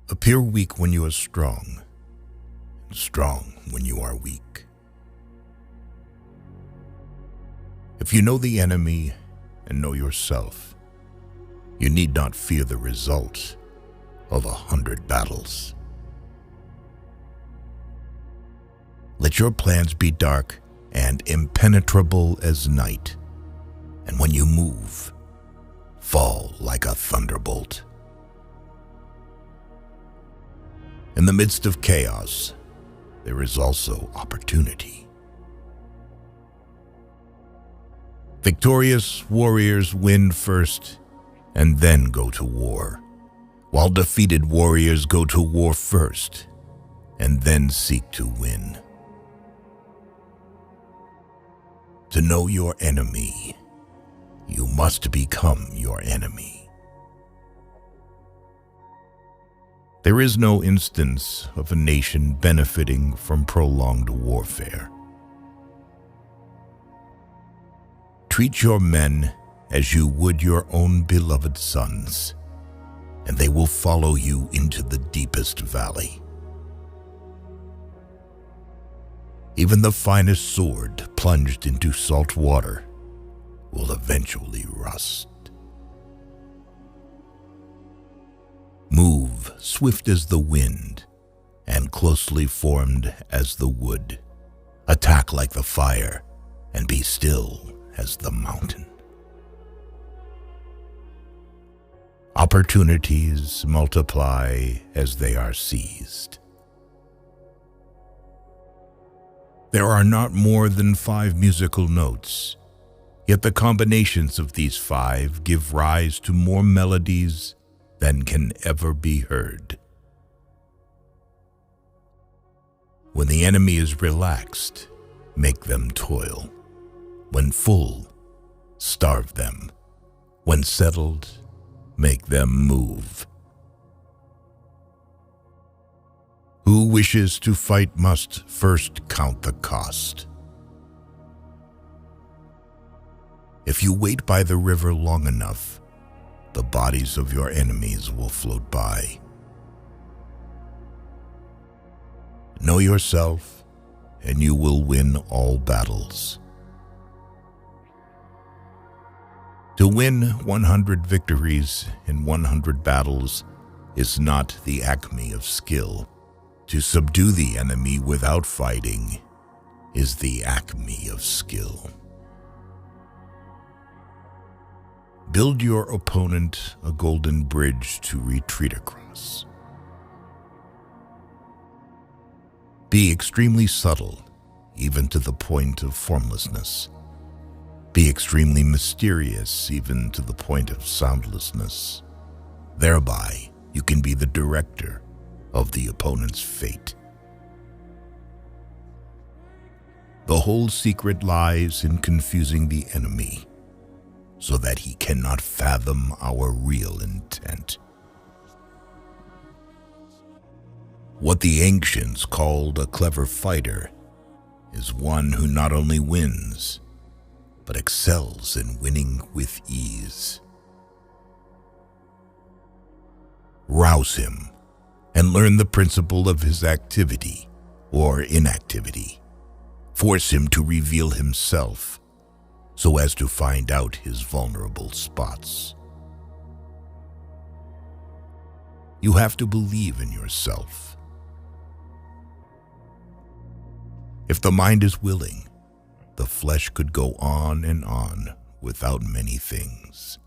Appear weak when you are strong, and strong when you are weak. If you know the enemy and know yourself, you need not fear the result of 100 battles. Let your plans be dark and impenetrable as night, and when you move, fall like a thunderbolt. In the midst of chaos, there is also opportunity. Victorious warriors win first and then go to war, while defeated warriors go to war first and then seek to win. To know your enemy, you must become your enemy. There is no instance of a nation benefiting from prolonged warfare. Treat your men as you would your own beloved sons, and they will follow you into the deepest valley. Even the finest sword plunged into salt water will eventually rust. Move swift as the wind and closely formed as the wood. Attack like the fire and be still as the mountain. Opportunities multiply as they are seized. There are not more than 5 musical notes, yet the combinations of these 5 give rise to more melodies than can ever be heard. When the enemy is relaxed, make them toil. When full, starve them. When settled, make them move. Who wishes to fight must first count the cost. If you wait by the river long enough, the bodies of your enemies will float by. Know yourself, and you will win all battles. To win 100 victories in 100 battles is not the acme of skill. To subdue the enemy without fighting is the acme of skill. Build your opponent a golden bridge to retreat across. Be extremely subtle, even to the point of formlessness. Be extremely mysterious, even to the point of soundlessness. Thereby, you can be the director of the opponent's fate. The whole secret lies in confusing the enemy, so that he cannot fathom our real intent. What the ancients called a clever fighter is one who not only wins, but excels in winning with ease. Rouse him and learn the principle of his activity or inactivity. Force him to reveal himself so as to find out his vulnerable spots. You have to believe in yourself. If the mind is willing, the flesh could go on and on without many things.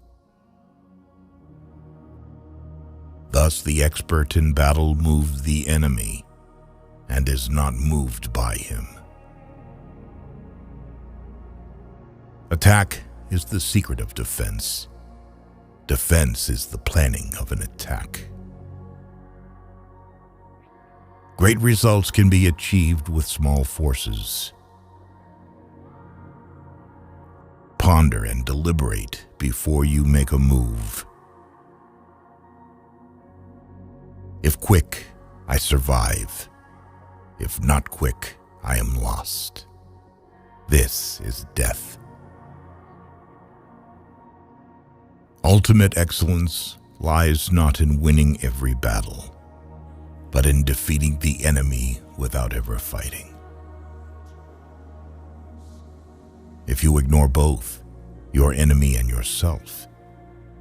Thus the expert in battle moves the enemy and is not moved by him. Attack is the secret of defense. Defense is the planning of an attack. Great results can be achieved with small forces. Ponder and deliberate before you make a move. If quick, I survive. If not quick, I am lost. This is death. Ultimate excellence lies not in winning every battle, but in defeating the enemy without ever fighting. If you ignore both, your enemy and yourself,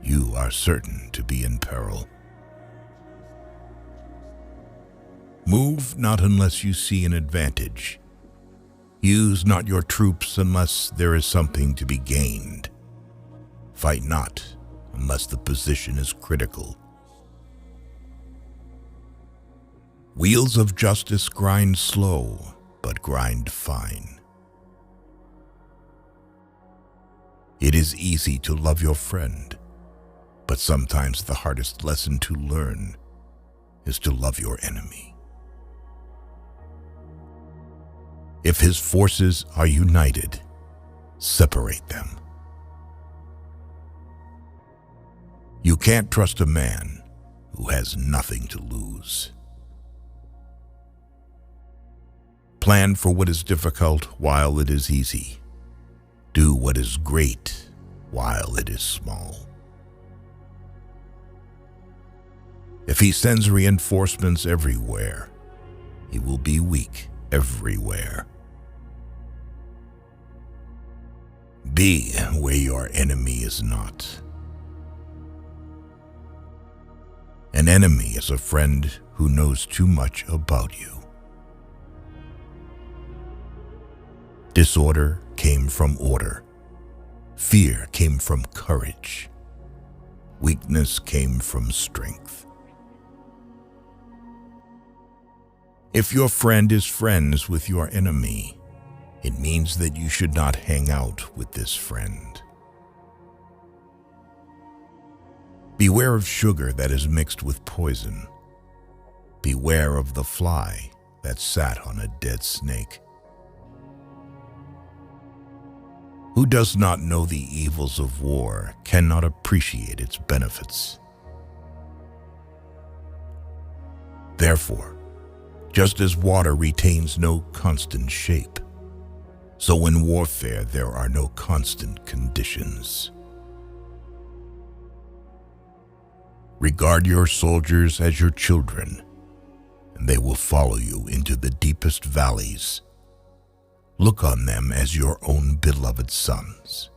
you are certain to be in peril. Move not unless you see an advantage. Use not your troops unless there is something to be gained. Fight not unless the position is critical. Wheels of justice grind slow, but grind fine. It is easy to love your friend, but sometimes the hardest lesson to learn is to love your enemy. If his forces are united, separate them. You can't trust a man who has nothing to lose. Plan for what is difficult while it is easy. Do what is great while it is small. If he sends reinforcements everywhere, he will be weak everywhere. Be where your enemy is not. An enemy is a friend who knows too much about you. Disorder came from order. Fear came from courage. Weakness came from strength. If your friend is friends with your enemy, it means that you should not hang out with this friend. Beware of sugar that is mixed with poison. Beware of the fly that sat on a dead snake. Who does not know the evils of war cannot appreciate its benefits. Therefore, just as water retains no constant shape, so in warfare there are no constant conditions. Regard your soldiers as your children, and they will follow you into the deepest valleys. Look on them as your own beloved sons.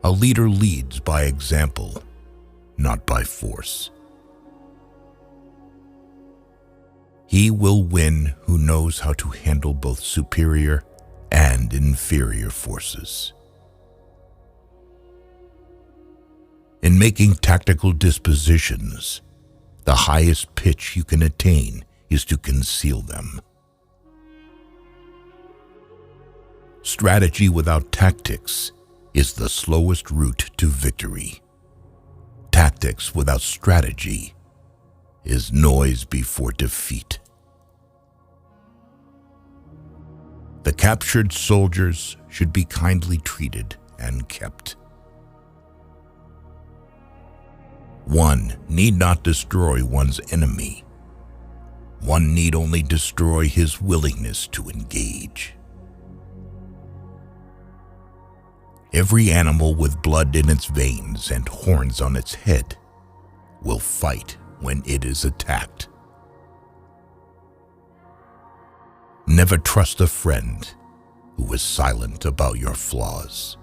A leader leads by example, not by force. He will win who knows how to handle both superior and inferior forces. In making tactical dispositions, the highest pitch you can attain is to conceal them. Strategy without tactics is the slowest route to victory. Tactics without strategy is noise before defeat. The captured soldiers should be kindly treated and kept. One need not destroy one's enemy. One need only destroy his willingness to engage. Every animal with blood in its veins and horns on its head will fight when it is attacked. Never trust a friend who is silent about your flaws.